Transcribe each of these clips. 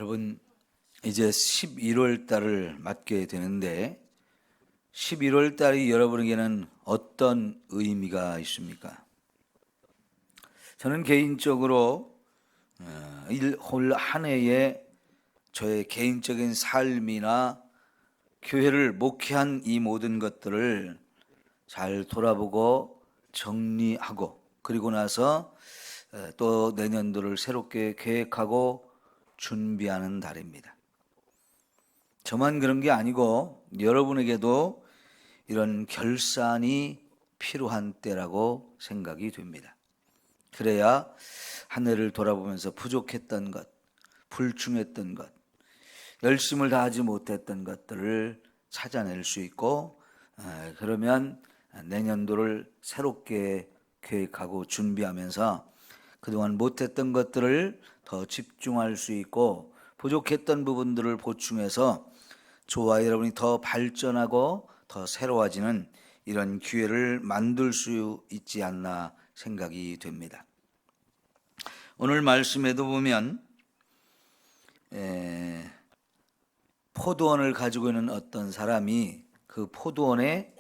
여러분, 이제 11월 달을 맞게 되는데 11월 달이 여러분에게는 어떤 의미가 있습니까? 저는 개인적으로 올 한 해에 저의 개인적인 삶이나 교회를 목회한 이 모든 것들을 잘 돌아보고 정리하고 그리고 나서 또 내년도를 새롭게 계획하고 준비하는 달입니다. 저만 그런 게 아니고 여러분에게도 이런 결산이 필요한 때라고 생각이 됩니다. 그래야 한 해를 돌아보면서 부족했던 것, 불충했던 것, 열심을 다하지 못했던 것들을 찾아낼 수 있고, 그러면 내년도를 새롭게 계획하고 준비하면서 그동안 못했던 것들을 더 집중할 수 있고, 부족했던 부분들을 보충해서 저와 여러분이 더 발전하고 더 새로워지는 이런 기회를 만들 수 있지 않나 생각이 됩니다. 오늘 말씀에도 보면 포도원을 가지고 있는 어떤 사람이 그 포도원에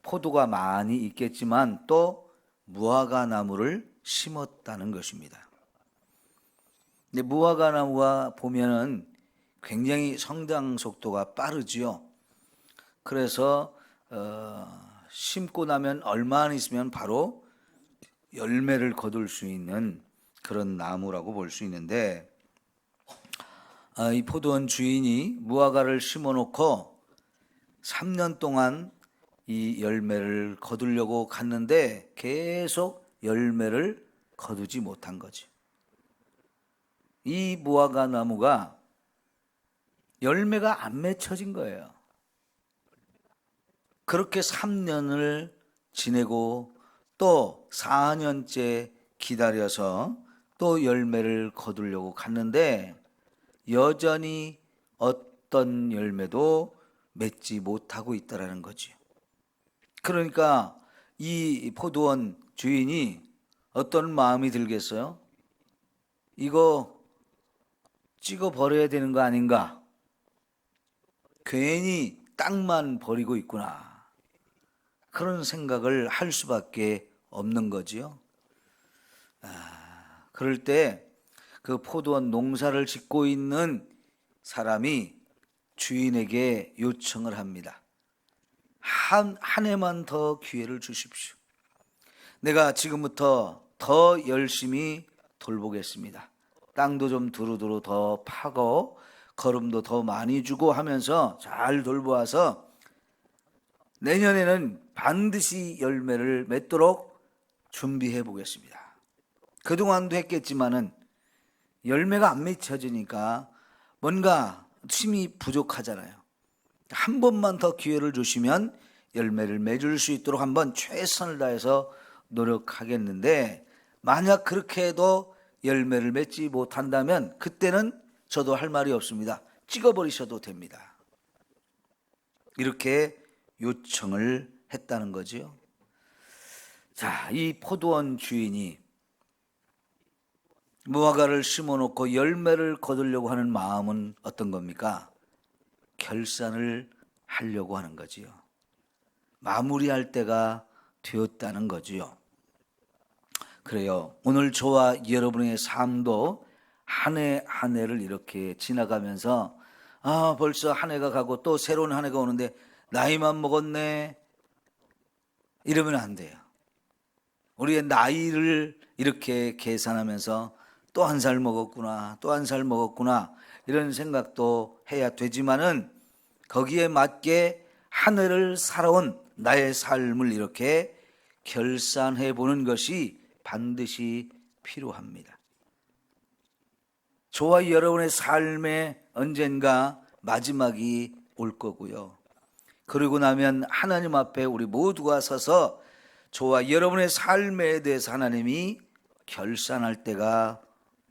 포도가 많이 있겠지만 또 무화과 나무를 심었다는 것입니다. 근데 무화과 나무가 보면은 굉장히 성장 속도가 빠르지요. 그래서 심고 나면 얼마 안 있으면 바로 열매를 거둘 수 있는 그런 나무라고 볼 수 있는데, 이 포도원 주인이 무화과를 심어놓고 3년 동안 이 열매를 거두려고 갔는데 계속 열매를 거두지 못한 거죠. 이 무화과 나무가 열매가 안 맺혀진 거예요. 그렇게 3년을 지내고 또 4년째 기다려서 또 열매를 거두려고 갔는데 여전히 어떤 열매도 맺지 못하고 있다라는 거죠. 그러니까 이 포도원 주인이 어떤 마음이 들겠어요? 이거 찍어 버려야 되는 거 아닌가? 괜히 땅만 버리고 있구나. 그런 생각을 할 수밖에 없는 거지요. 그럴 때 그 포도원 농사를 짓고 있는 사람이 주인에게 요청을 합니다. 한 해만 더 기회를 주십시오. 내가 지금부터 더 열심히 돌보겠습니다. 땅도 좀 두루두루 더 파고 거름도 더 많이 주고 하면서 잘 돌보아서 내년에는 반드시 열매를 맺도록 준비해 보겠습니다. 그동안도 했겠지만은 열매가 안 맺혀지니까 뭔가 힘이 부족하잖아요. 한 번만 더 기회를 주시면 열매를 맺을 수 있도록 한번 최선을 다해서 노력하겠는데, 만약 그렇게 해도 열매를 맺지 못한다면 그때는 저도 할 말이 없습니다. 찍어버리셔도 됩니다. 이렇게 요청을 했다는 거죠. 자, 이 포도원 주인이 무화과를 심어놓고 열매를 거두려고 하는 마음은 어떤 겁니까? 결산을 하려고 하는 거지요. 마무리할 때가 되었다는 거지요. 그래요. 오늘 저와 여러분의 삶도 한 해 한 해를 이렇게 지나가면서 벌써 한 해가 가고 또 새로운 한 해가 오는데 나이만 먹었네 이러면 안 돼요. 우리의 나이를 이렇게 계산하면서 또 한 살 먹었구나, 또 한 살 먹었구나 이런 생각도 해야 되지만은 거기에 맞게 한 해를 살아온 나의 삶을 이렇게 결산해 보는 것이 반드시 필요합니다. 저와 여러분의 삶에 언젠가 마지막이 올 거고요. 그러고 나면 하나님 앞에 우리 모두가 서서 저와 여러분의 삶에 대해서 하나님이 결산할 때가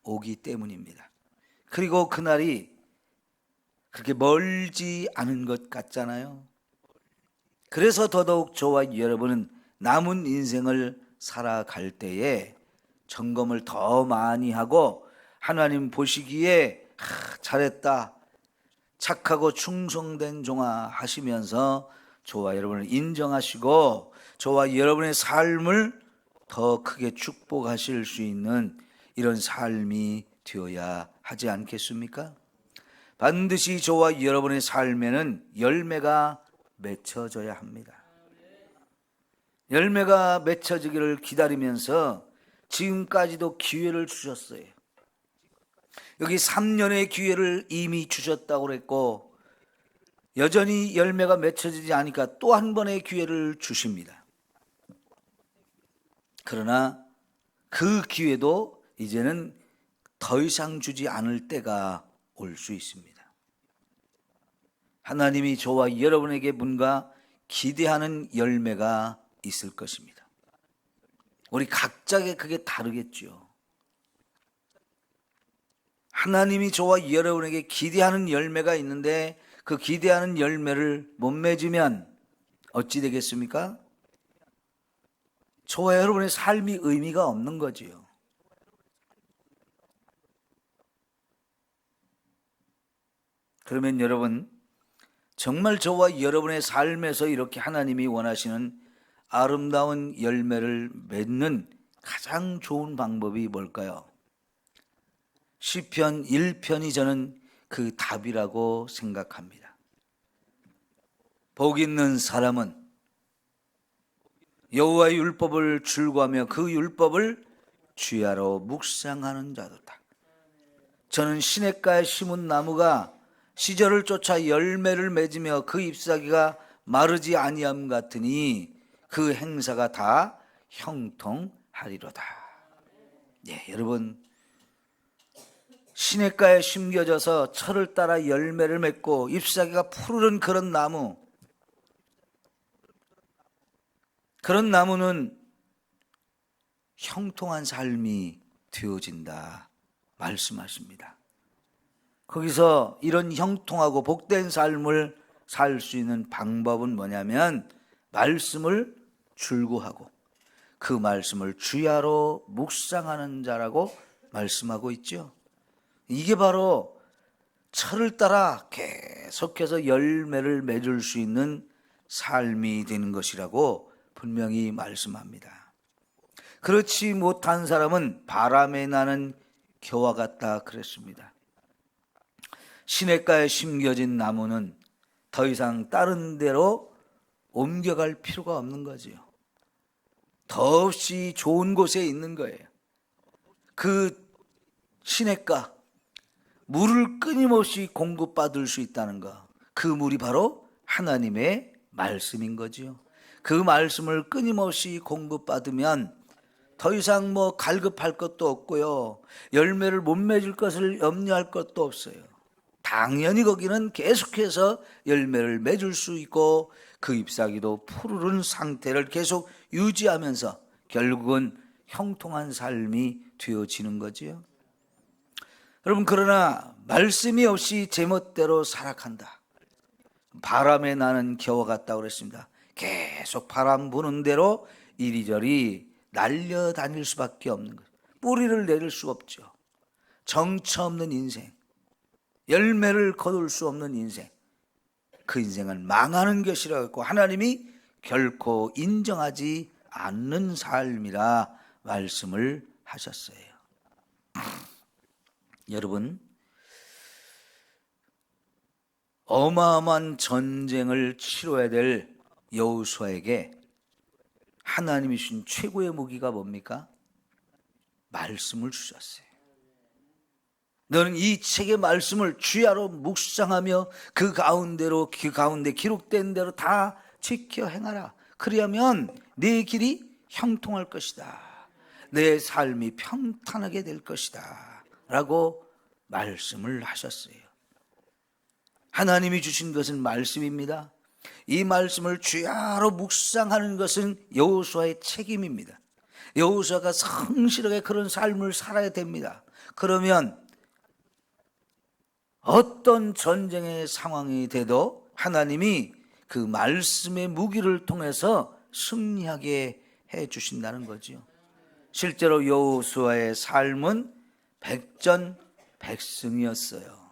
오기 때문입니다. 그리고 그날이 그렇게 멀지 않은 것 같잖아요. 그래서 더더욱 저와 여러분은 남은 인생을 살아갈 때에 점검을 더 많이 하고 하나님 보시기에 잘했다, 착하고 충성된 종아 하시면서 저와 여러분을 인정하시고 저와 여러분의 삶을 더 크게 축복하실 수 있는 이런 삶이 되어야 하지 않겠습니까? 반드시 저와 여러분의 삶에는 열매가 맺혀져야 합니다. 열매가 맺혀지기를 기다리면서 지금까지도 기회를 주셨어요. 여기 3년의 기회를 이미 주셨다고 그랬고 여전히 열매가 맺혀지지 않으니까 또 한 번의 기회를 주십니다. 그러나 그 기회도 이제는 더 이상 주지 않을 때가 올 수 있습니다. 하나님이 저와 여러분에게 뭔가 기대하는 열매가 있을 것입니다. 우리 각자의 그게 다르겠죠. 하나님이 저와 여러분에게 기대하는 열매가 있는데 그 기대하는 열매를 못 맺으면 어찌 되겠습니까? 저와 여러분의 삶이 의미가 없는 거지요. 그러면 여러분, 정말 저와 여러분의 삶에서 이렇게 하나님이 원하시는 아름다운 열매를 맺는 가장 좋은 방법이 뭘까요? 시편 1편이 저는 그 답이라고 생각합니다. 복 있는 사람은 여호와의 율법을 즐거워하며 그 율법을 주야로 묵상하는 자도다. 저는 시냇가에 심은 나무가 시절을 쫓아 열매를 맺으며 그 잎사귀가 마르지 아니함 같으니 그 행사가 다 형통하리로다. 예, 여러분, 시냇가에 심겨져서 철을 따라 열매를 맺고 잎사귀가 푸르른 그런 나무, 그런 나무는 형통한 삶이 되어진다 말씀하십니다. 거기서 이런 형통하고 복된 삶을 살 수 있는 방법은 뭐냐면 말씀을 줄구하고 그 말씀을 주야로 묵상하는 자라고 말씀하고 있죠. 이게 바로 철을 따라 계속해서 열매를 맺을 수 있는 삶이 되는 것이라고 분명히 말씀합니다. 그렇지 못한 사람은 바람에 나는 겨와 같다 그랬습니다. 시냇가에 심겨진 나무는 더 이상 다른 데로 옮겨갈 필요가 없는 거지요. 더없이 좋은 곳에 있는 거예요. 그 시냇가, 물을 끊임없이 공급받을 수 있다는 것, 그 물이 바로 하나님의 말씀인 거지요. 그 말씀을 끊임없이 공급받으면 더 이상 갈급할 것도 없고요, 열매를 못 맺을 것을 염려할 것도 없어요. 당연히 거기는 계속해서 열매를 맺을 수 있고 그 잎사귀도 푸르른 상태를 계속 유지하면서 결국은 형통한 삶이 되어지는 거지요. 여러분, 그러나 말씀이 없이 제멋대로 살아간다. 바람에 나는 겨와 같다고 그랬습니다. 계속 바람 부는 대로 이리저리 날려다닐 수밖에 없는 거예요. 뿌리를 내릴 수 없죠. 정처 없는 인생, 열매를 거둘 수 없는 인생, 그 인생은 망하는 것이라고 했고 하나님이 결코 인정하지 않는 삶이라 말씀을 하셨어요. 여러분, 어마어마한 전쟁을 치러야 될 여호수아에게 하나님이 주신 최고의 무기가 뭡니까? 말씀을 주셨어요. 너는 이 책의 말씀을 주야로 묵상하며 그 가운데 기록된 대로 다 지켜 행하라. 그리하면 네 길이 형통할 것이다. 내 삶이 평탄하게 될 것이다. 라고 말씀을 하셨어요. 하나님이 주신 것은 말씀입니다. 이 말씀을 주야로 묵상하는 것은 여호수아의 책임입니다. 여호수아가 성실하게 그런 삶을 살아야 됩니다. 그러면 어떤 전쟁의 상황이 돼도 하나님이 그 말씀의 무기를 통해서 승리하게 해 주신다는 거죠. 실제로 여호수아의 삶은 백성이었어요.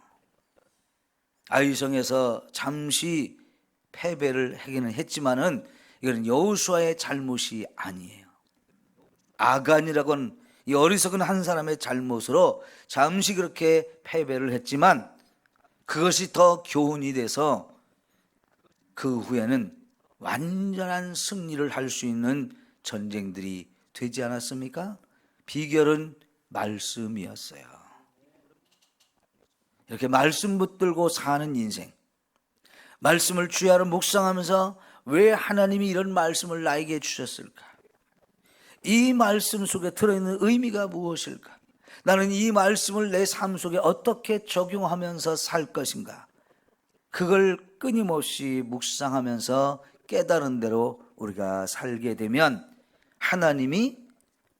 아이성에서 잠시 패배를 하기는 했지만은 이거는 여호수아의 잘못이 아니에요. 아간이라고는 이 어리석은 한 사람의 잘못으로 잠시 그렇게 패배를 했지만 그것이 더 교훈이 돼서 그 후에는 완전한 승리를 할 수 있는 전쟁들이 되지 않았습니까? 비결은 말씀이었어요. 이렇게 말씀 붙들고 사는 인생, 말씀을 주야로 묵상하면서 왜 하나님이 이런 말씀을 나에게 주셨을까? 이 말씀 속에 들어있는 의미가 무엇일까? 나는 이 말씀을 내 삶 속에 어떻게 적용하면서 살 것인가? 그걸 끊임없이 묵상하면서 깨달은 대로 우리가 살게 되면 하나님이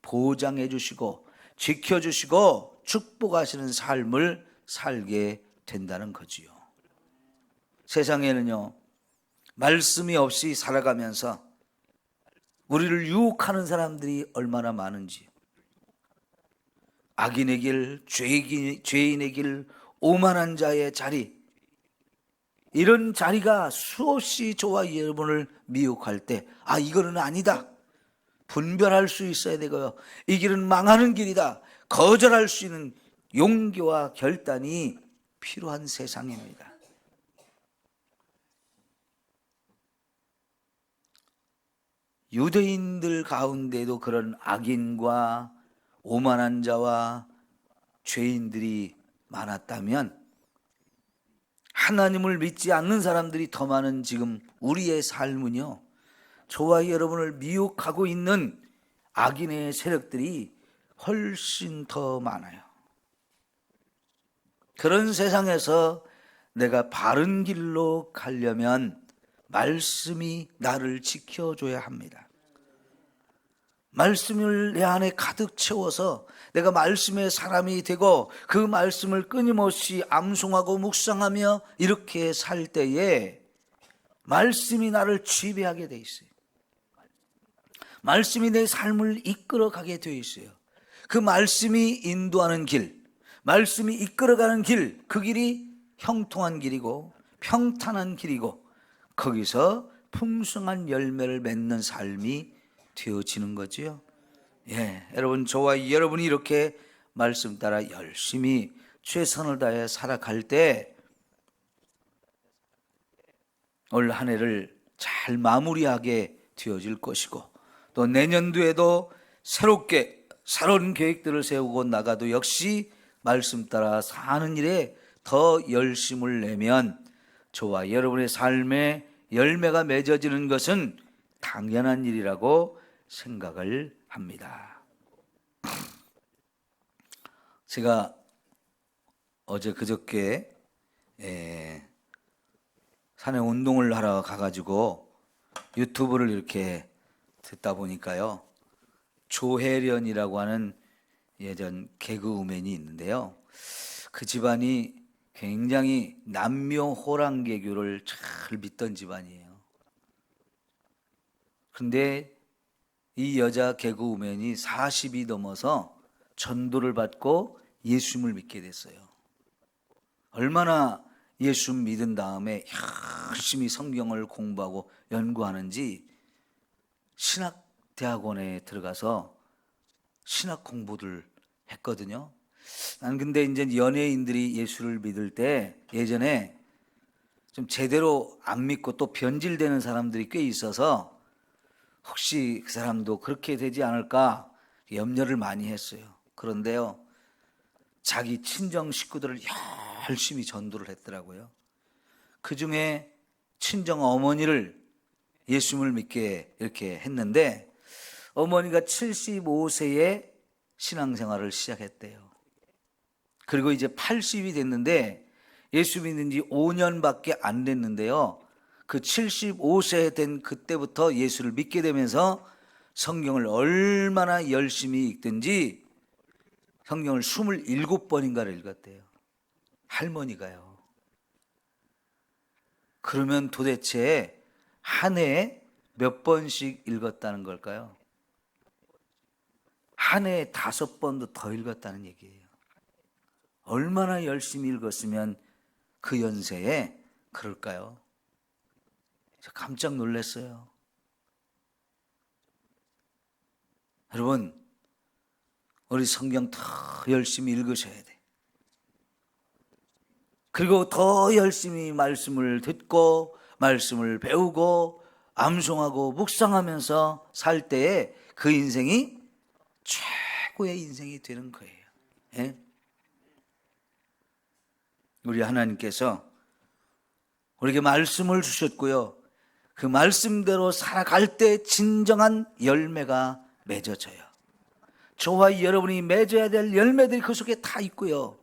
보장해 주시고 지켜주시고 축복하시는 삶을 살게 된다는 거지요. 세상에는요, 말씀이 없이 살아가면서 우리를 유혹하는 사람들이 얼마나 많은지, 악인의 길, 죄인의 길, 오만한 자의 자리, 이런 자리가 수없이 저와 여러분을 미혹할 때, 이거는 아니다, 분별할 수 있어야 되고요, 이 길은 망하는 길이다, 거절할 수 있는 용기와 결단이 필요한 세상입니다. 유대인들 가운데도 그런 악인과 오만한 자와 죄인들이 많았다면 하나님을 믿지 않는 사람들이 더 많은 지금 우리의 삶은요, 저와 여러분을 미혹하고 있는 악인의 세력들이 훨씬 더 많아요. 그런 세상에서 내가 바른 길로 가려면 말씀이 나를 지켜줘야 합니다. 말씀을 내 안에 가득 채워서 내가 말씀의 사람이 되고 그 말씀을 끊임없이 암송하고 묵상하며 이렇게 살 때에 말씀이 나를 지배하게 돼 있어요. 말씀이 내 삶을 이끌어가게 돼 있어요. 그 말씀이 인도하는 길, 말씀이 이끌어가는 길, 그 길이 형통한 길이고 평탄한 길이고 거기서 풍성한 열매를 맺는 삶이 되어지는 거지요. 여러분, 저와 여러분이 이렇게 말씀 따라 열심히 최선을 다해 살아갈 때 올 한 해를 잘 마무리하게 되어질 것이고, 또 내년도에도 새롭게 새로운 계획들을 세우고 나가도 역시 말씀 따라 사는 일에 더 열심을 내면 저와 여러분의 삶에 열매가 맺어지는 것은 당연한 일이라고 생각을 합니다. 제가 어제 그저께 산에 운동을 하러 가가지고 유튜브를 이렇게 듣다 보니까요, 조혜련이라고 하는 예전 개그우먼이 있는데요, 그 집안이 굉장히 남묘호랑개교를 잘 믿던 집안이에요. 그런데 이 여자 개그우먼이 40이 넘어서 전도를 받고 예수님을 믿게 됐어요. 얼마나 예수 믿은 다음에 열심히 성경을 공부하고 연구하는지 신학대학원에 들어가서 신학 공부를 했거든요. 난 근데 이제 연예인들이 예수를 믿을 때 예전에 좀 제대로 안 믿고 또 변질되는 사람들이 꽤 있어서 혹시 그 사람도 그렇게 되지 않을까 염려를 많이 했어요. 그런데요, 자기 친정 식구들을 열심히 전도를 했더라고요. 그 중에 친정 어머니를 예수님을 믿게 이렇게 했는데 어머니가 75세에 신앙생활을 시작했대요. 그리고 이제 80이 됐는데 예수 믿는 지 5년밖에 안 됐는데요, 그 75세 된 그때부터 예수를 믿게 되면서 성경을 얼마나 열심히 읽든지 성경을 27번인가를 읽었대요. 할머니가요. 그러면 도대체 한 해에 몇 번씩 읽었다는 걸까요? 한 해에 5번도 더 읽었다는 얘기예요. 얼마나 열심히 읽었으면 그 연세에 그럴까요? 저 깜짝 놀랐어요. 여러분, 우리 성경 더 열심히 읽으셔야 돼. 그리고 더 열심히 말씀을 듣고 말씀을 배우고 암송하고 묵상하면서 살 때에 그 인생이 최고의 인생이 되는 거예요. 예? 우리 하나님께서 우리에게 말씀을 주셨고요. 그 말씀대로 살아갈 때 진정한 열매가 맺어져요. 저와 여러분이 맺어야 될 열매들이 그 속에 다 있고요.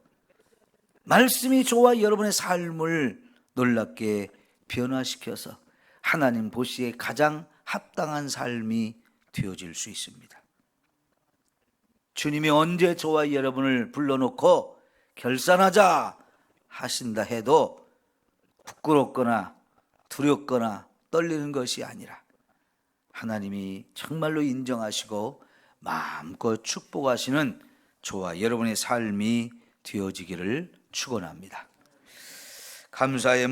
말씀이 저와 여러분의 삶을 놀랍게 변화시켜서 하나님 보시기에 가장 합당한 삶이 되어질 수 있습니다. 주님이 언제 저와 여러분을 불러놓고 결산하자 하신다 해도 부끄럽거나 두렵거나 떨리는 것이 아니라 하나님이 정말로 인정하시고 마음껏 축복하시는 저와 여러분의 삶이 되어지기를 축원합니다. 감사의